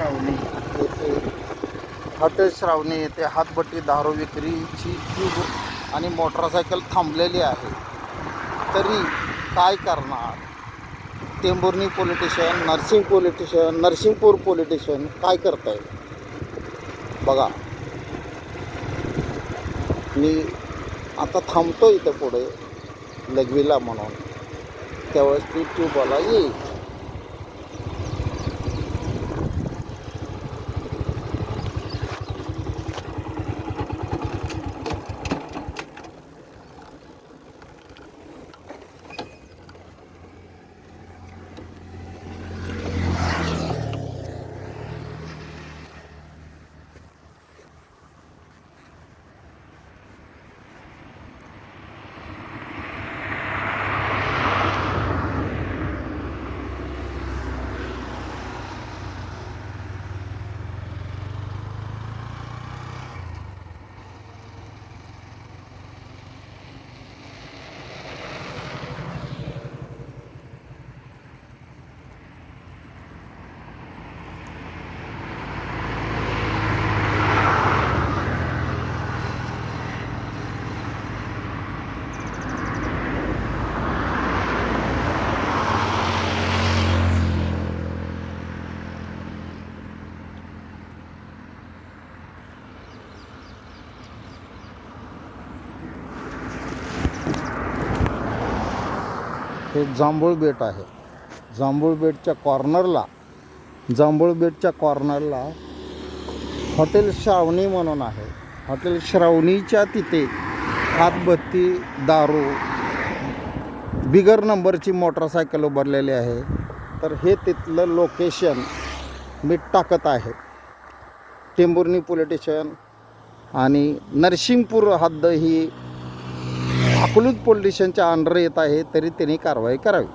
श्रावणी येथे हॉटेल श्रावणी येथे हातभट्टी दारू विक्रीची ट्यूब आणि मोटरसायकल थांबलेली आहे. तरी काय करणार? Tembhurni police station, Narsinghpur police station काय करताय बघा. मी आता थांबतो इथं पुढे लघवीला म्हणून, त्यावेळेस ती ट्यूबवाला येईल. हे जांभूळ बेट आहे. जांभूळ बेटच्या कॉर्नरला हॉटेल श्रावणी म्हणून आहे. हॉटेल श्रावणीच्या तिथे हातभट्टी दारू बिगर नंबरची मोटरसायकल उभारलेली आहे. तर हे तिथलं लोकेशन मी टाकत आहे. टेंभुर्णी पोलीस स्टेशन आणि नरसिंगपूर हद्द ही अकलूज पोलीस स्टेशनच्या अंडर येत आहे. तरी त्यांनी कारवाई करावी.